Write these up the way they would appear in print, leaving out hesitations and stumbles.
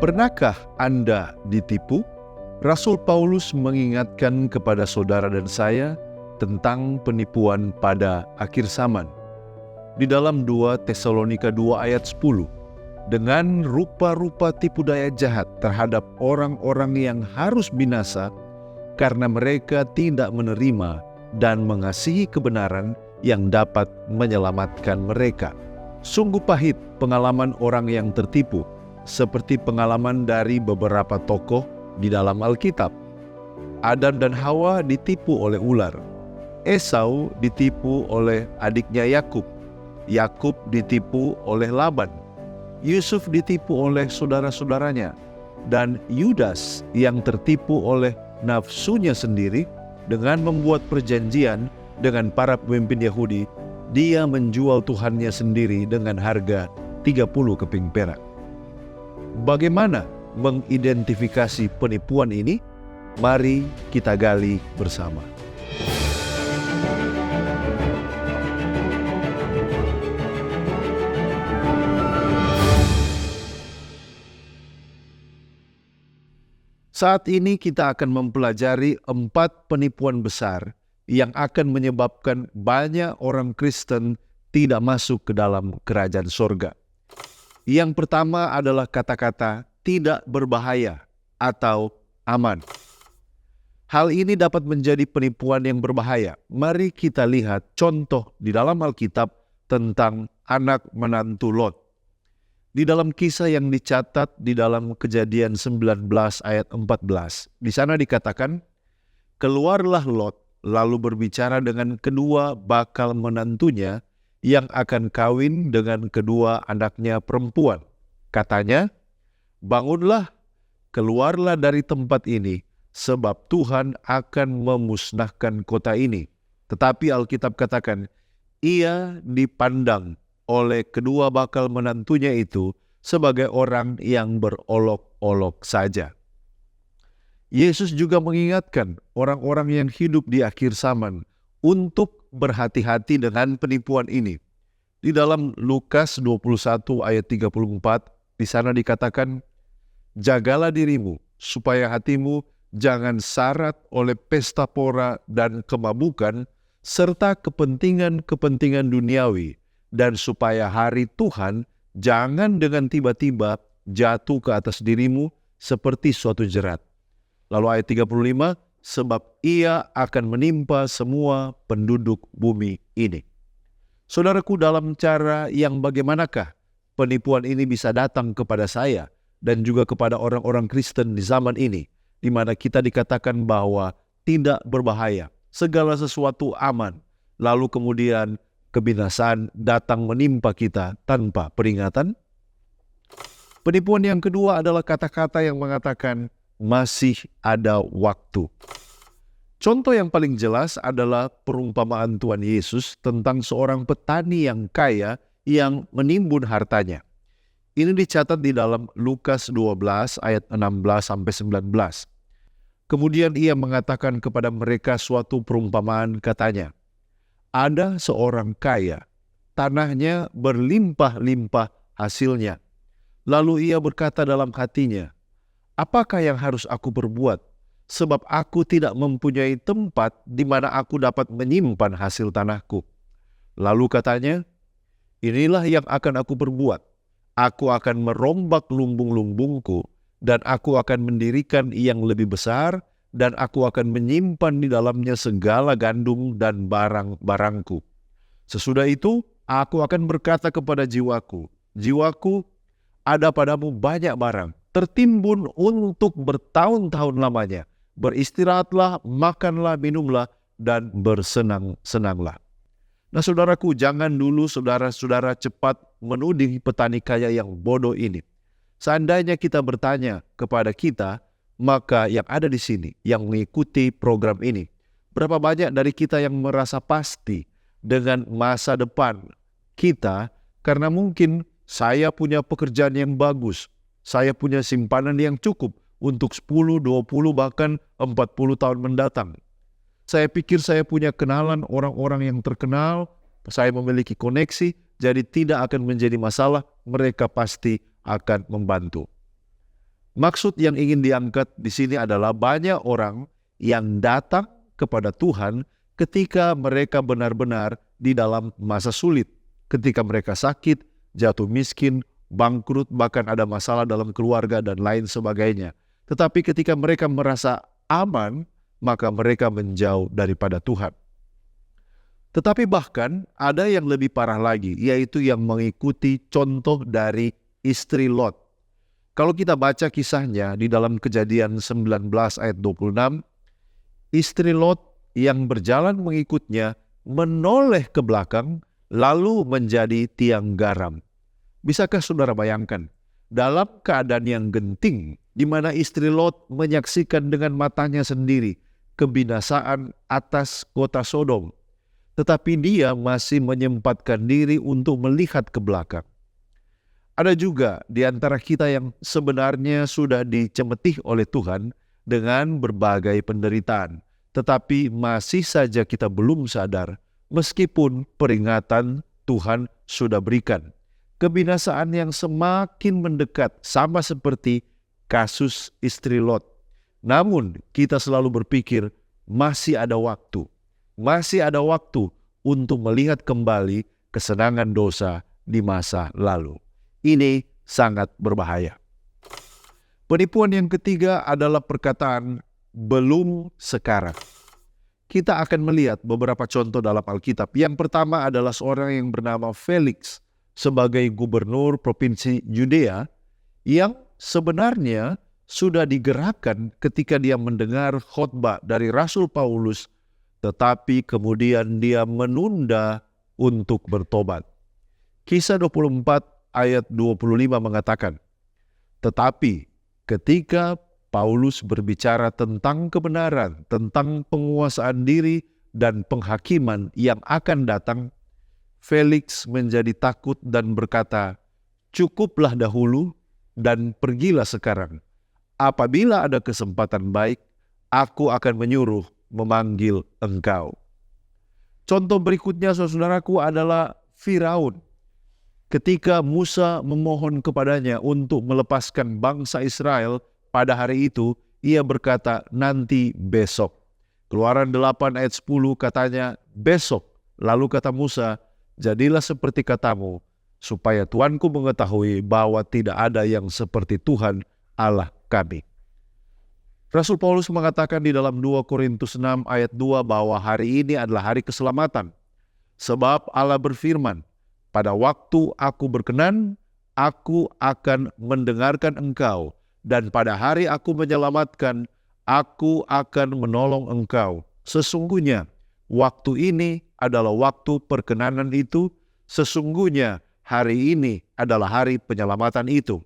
Pernahkah Anda ditipu? Rasul Paulus mengingatkan kepada saudara dan saya tentang penipuan pada akhir zaman. Di dalam 2 Tesalonika 2 ayat 10, dengan rupa-rupa tipu daya jahat terhadap orang-orang yang harus binasa karena mereka tidak menerima dan mengasihi kebenaran yang dapat menyelamatkan mereka. Sungguh pahit pengalaman orang yang tertipu, seperti pengalaman dari beberapa tokoh di dalam Alkitab. Adam dan Hawa ditipu oleh ular. Esau ditipu oleh adiknya Yakub. Yakub ditipu oleh Laban. Yusuf ditipu oleh saudara-saudaranya. Dan Yudas yang tertipu oleh nafsunya sendiri dengan membuat perjanjian dengan para pemimpin Yahudi. Dia menjual Tuhannya sendiri dengan harga 30 keping perak. Bagaimana mengidentifikasi penipuan ini? Mari kita gali bersama. Saat ini kita akan mempelajari 4 penipuan besar yang akan menyebabkan banyak orang Kristen tidak masuk ke dalam kerajaan sorga. Yang pertama adalah kata-kata tidak berbahaya atau aman. Hal ini dapat menjadi penipuan yang berbahaya. Mari kita lihat contoh di dalam Alkitab tentang anak menantu Lot. Di dalam kisah yang dicatat di dalam Kejadian 19 ayat 14. Di sana dikatakan, keluarlah Lot lalu berbicara dengan kedua bakal menantunya yang akan kawin dengan kedua anaknya perempuan. Katanya, bangunlah, keluarlah dari tempat ini, sebab Tuhan akan memusnahkan kota ini. Tetapi Alkitab katakan, ia dipandang oleh kedua bakal menantunya itu sebagai orang yang berolok-olok saja. Yesus juga mengingatkan orang-orang yang hidup di akhir zaman untuk berhati-hati dengan penipuan ini. Di dalam Lukas 21 ayat 34, di sana dikatakan, jagalah dirimu supaya hatimu jangan syarat oleh pesta pora dan kemabukan serta kepentingan-kepentingan duniawi, dan supaya hari Tuhan jangan dengan tiba-tiba jatuh ke atas dirimu seperti suatu jerat. Lalu ayat 35, sebab ia akan menimpa semua penduduk bumi ini. Saudaraku, dalam cara yang bagaimanakah penipuan ini bisa datang kepada saya dan juga kepada orang-orang Kristen di zaman ini, di mana kita dikatakan bahwa tidak berbahaya, segala sesuatu aman, lalu kemudian kebinasaan datang menimpa kita tanpa peringatan? Penipuan yang kedua adalah kata-kata yang mengatakan masih ada waktu. Contoh yang paling jelas adalah perumpamaan Tuhan Yesus tentang seorang petani yang kaya yang menimbun hartanya. Ini dicatat di dalam Lukas 12 ayat 16-19. Kemudian ia mengatakan kepada mereka suatu perumpamaan, katanya, ada seorang kaya, tanahnya berlimpah-limpah hasilnya. Lalu ia berkata dalam hatinya, apakah yang harus aku perbuat? Sebab aku tidak mempunyai tempat di mana aku dapat menyimpan hasil tanahku. Lalu katanya, inilah yang akan aku perbuat. Aku akan merombak lumbung-lumbungku, dan aku akan mendirikan yang lebih besar, dan aku akan menyimpan di dalamnya segala gandum dan barang-barangku. Sesudah itu, aku akan berkata kepada jiwaku, jiwaku, ada padamu banyak barang, tertimbun untuk bertahun-tahun lamanya. Beristirahatlah, makanlah, minumlah, dan bersenang-senanglah. Nah saudaraku, jangan dulu saudara-saudara cepat menuding petani kaya yang bodoh ini. Seandainya kita bertanya kepada kita, maka yang ada di sini, yang mengikuti program ini, berapa banyak dari kita yang merasa pasti dengan masa depan kita, karena mungkin saya punya pekerjaan yang bagus, saya punya simpanan yang cukup untuk 10, 20, bahkan 40 tahun mendatang. Saya pikir saya punya kenalan orang-orang yang terkenal, saya memiliki koneksi, jadi tidak akan menjadi masalah, mereka pasti akan membantu. Maksud yang ingin diangkat di sini adalah banyak orang yang datang kepada Tuhan ketika mereka benar-benar di dalam masa sulit. Ketika mereka sakit, jatuh miskin, bangkrut, bahkan ada masalah dalam keluarga dan lain sebagainya. Tetapi ketika mereka merasa aman, maka mereka menjauh daripada Tuhan. Tetapi bahkan ada yang lebih parah lagi, yaitu yang mengikuti contoh dari istri Lot. Kalau kita baca kisahnya di dalam Kejadian 19 ayat 26, istri Lot yang berjalan mengikutnya menoleh ke belakang lalu menjadi tiang garam. Bisakah saudara bayangkan, dalam keadaan yang genting, di mana istri Lot menyaksikan dengan matanya sendiri kebinasaan atas kota Sodom, tetapi dia masih menyempatkan diri untuk melihat ke belakang. Ada juga di antara kita yang sebenarnya sudah dicemetih oleh Tuhan dengan berbagai penderitaan, tetapi masih saja kita belum sadar meskipun peringatan Tuhan sudah berikan. Kebinasaan yang semakin mendekat sama seperti kasus istri Lot. Namun kita selalu berpikir masih ada waktu untuk melihat kembali kesenangan dosa di masa lalu. Ini sangat berbahaya. Penipuan yang ketiga adalah perkataan belum sekarang. Kita akan melihat beberapa contoh dalam Alkitab. Yang pertama adalah seorang yang bernama Felix sebagai gubernur provinsi Yudea yang sebenarnya sudah digerakkan ketika dia mendengar khotbah dari Rasul Paulus, tetapi kemudian dia menunda untuk bertobat. Kisah 24 ayat 25 mengatakan, tetapi ketika Paulus berbicara tentang kebenaran, tentang penguasaan diri dan penghakiman yang akan datang, Felix menjadi takut dan berkata, cukuplah dahulu dan pergilah sekarang. Apabila ada kesempatan baik, aku akan menyuruh memanggil engkau. Contoh berikutnya, saudaraku, adalah Firaun. Ketika Musa memohon kepadanya untuk melepaskan bangsa Israel pada hari itu, ia berkata, nanti besok. Keluaran 8 ayat 10 katanya, besok. Lalu kata Musa, jadilah seperti katamu, supaya Tuanku mengetahui bahwa tidak ada yang seperti Tuhan Allah kami. Rasul Paulus mengatakan di dalam 2 Korintus 6 ayat 2 bahwa hari ini adalah hari keselamatan. Sebab Allah berfirman, pada waktu aku berkenan, aku akan mendengarkan engkau. Dan pada hari aku menyelamatkan, aku akan menolong engkau. Sesungguhnya, waktu ini adalah waktu perkenanan itu. Sesungguhnya, hari ini adalah hari penyelamatan itu.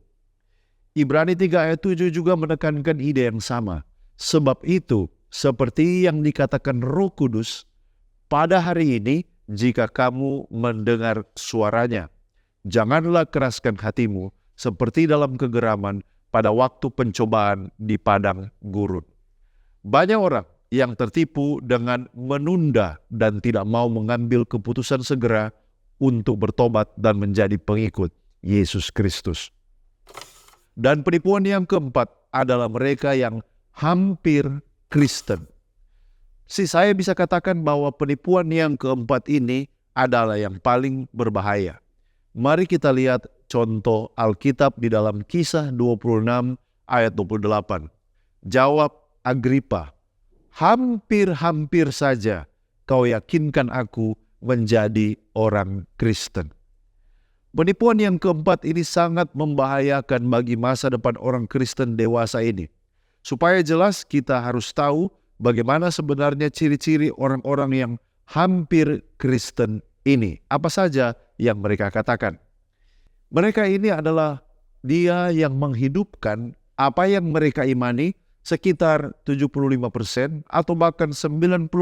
Ibrani 3 ayat 7 juga menekankan ide yang sama. Sebab itu, seperti yang dikatakan Roh Kudus, pada hari ini, jika kamu mendengar suaranya, janganlah keraskan hatimu seperti dalam kegeraman pada waktu pencobaan di padang gurun. Banyak orang yang tertipu dengan menunda dan tidak mau mengambil keputusan segera untuk bertobat dan menjadi pengikut Yesus Kristus. Dan penipuan yang keempat adalah mereka yang hampir Kristen. Saya bisa katakan bahwa penipuan yang keempat ini adalah yang paling berbahaya. Mari kita lihat contoh Alkitab di dalam Kisah 26 ayat 28. Jawab Agripa, hampir-hampir saja kau yakinkan aku menjadi orang Kristen. Penipuan yang keempat ini sangat membahayakan bagi masa depan orang Kristen dewasa ini. Supaya jelas kita harus tahu bagaimana sebenarnya ciri-ciri orang-orang yang hampir Kristen ini. Apa saja yang mereka katakan? Mereka ini adalah dia yang menghidupkan apa yang mereka imani sekitar 75% atau bahkan 95%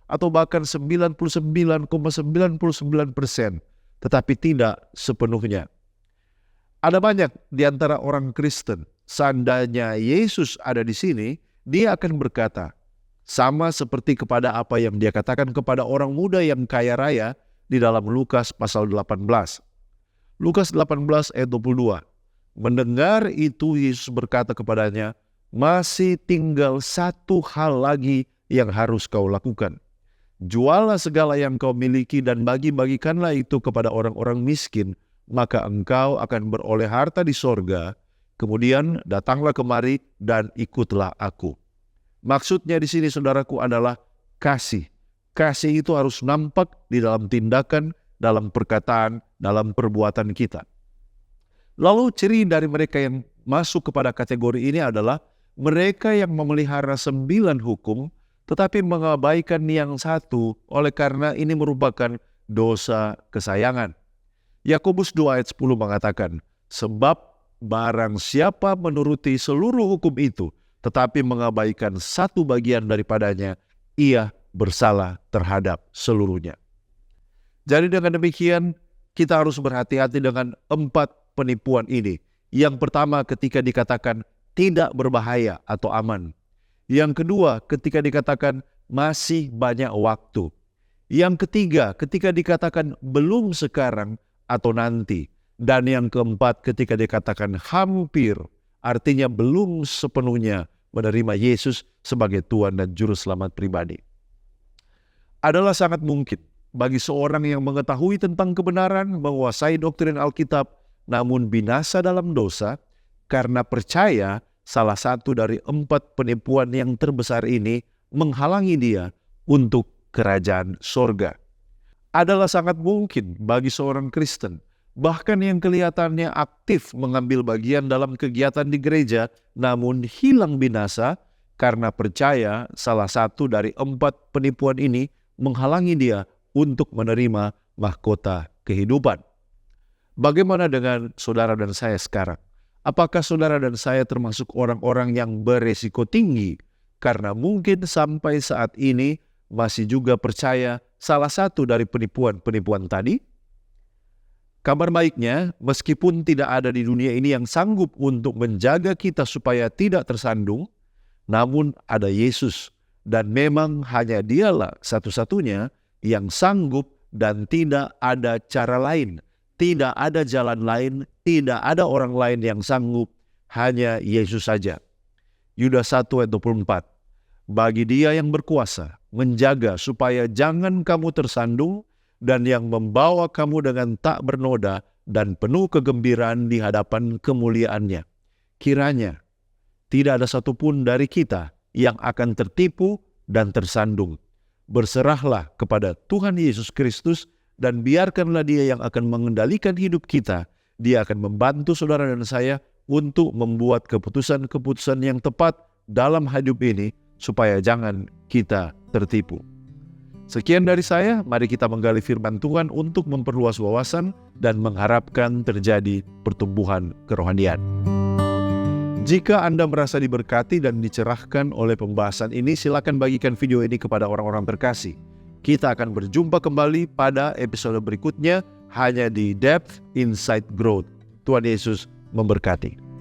atau bahkan 99,99%. Tetapi tidak sepenuhnya. Ada banyak di antara orang Kristen, seandainya Yesus ada di sini, dia akan berkata, sama seperti kepada apa yang dia katakan kepada orang muda yang kaya raya di dalam Lukas pasal 18. Lukas 18 ayat 22. Mendengar itu, Yesus berkata kepadanya, "Masih tinggal satu hal lagi yang harus kau lakukan. Jualah segala yang kau miliki dan bagi-bagikanlah itu kepada orang-orang miskin, maka engkau akan beroleh harta di sorga. Kemudian datanglah kemari dan ikutlah aku." Maksudnya di sini, saudaraku, adalah kasih. Kasih itu harus nampak di dalam tindakan, dalam perkataan, dalam perbuatan kita. Lalu ciri dari mereka yang masuk kepada kategori ini adalah mereka yang memelihara 9 hukum tetapi mengabaikan yang satu, oleh karena ini merupakan dosa kesayangan. Yakobus 2 ayat 10 mengatakan, "Sebab barang siapa menuruti seluruh hukum itu tetapi mengabaikan satu bagian daripadanya, ia bersalah terhadap seluruhnya." Jadi dengan demikian kita harus berhati-hati dengan 4 penipuan ini. Yang pertama, ketika dikatakan tidak berbahaya atau aman. Yang kedua, ketika dikatakan masih banyak waktu. Yang ketiga, ketika dikatakan belum sekarang atau nanti. Dan yang keempat, ketika dikatakan hampir, artinya belum sepenuhnya menerima Yesus sebagai Tuhan dan Juru Selamat pribadi. Adalah sangat mungkin bagi seorang yang mengetahui tentang kebenaran, menguasai doktrin Alkitab, namun binasa dalam dosa karena percaya salah satu dari 4 penipuan yang terbesar ini menghalangi dia untuk kerajaan sorga. Adalah sangat mungkin bagi seorang Kristen, bahkan yang kelihatannya aktif mengambil bagian dalam kegiatan di gereja, namun hilang binasa karena percaya salah satu dari 4 penipuan ini menghalangi dia untuk menerima mahkota kehidupan. Bagaimana dengan saudara dan saya sekarang? Apakah saudara dan saya termasuk orang-orang yang beresiko tinggi karena mungkin sampai saat ini masih juga percaya salah satu dari penipuan-penipuan tadi? Kabar baiknya, meskipun tidak ada di dunia ini yang sanggup untuk menjaga kita supaya tidak tersandung, namun ada Yesus, dan memang hanya Dialah satu-satunya yang sanggup dan tidak ada cara lain. Tidak ada jalan lain, tidak ada orang lain yang sanggup, hanya Yesus saja. Yudas 1 ayat 24. Bagi Dia yang berkuasa, menjaga supaya jangan kamu tersandung, dan yang membawa kamu dengan tak bernoda dan penuh kegembiraan di hadapan kemuliaannya. Kiranya tidak ada satupun dari kita yang akan tertipu dan tersandung. Berserahlah kepada Tuhan Yesus Kristus, dan biarkanlah Dia yang akan mengendalikan hidup kita. Dia akan membantu saudara dan saya untuk membuat keputusan-keputusan yang tepat dalam hidup ini supaya jangan kita tertipu. Sekian dari saya, mari kita menggali firman Tuhan untuk memperluas wawasan dan mengharapkan terjadi pertumbuhan kerohanian. Jika Anda merasa diberkati dan dicerahkan oleh pembahasan ini, silakan bagikan video ini kepada orang-orang terkasih. Kita akan berjumpa kembali pada episode berikutnya hanya di Depth Insight Growth. Tuhan Yesus memberkati.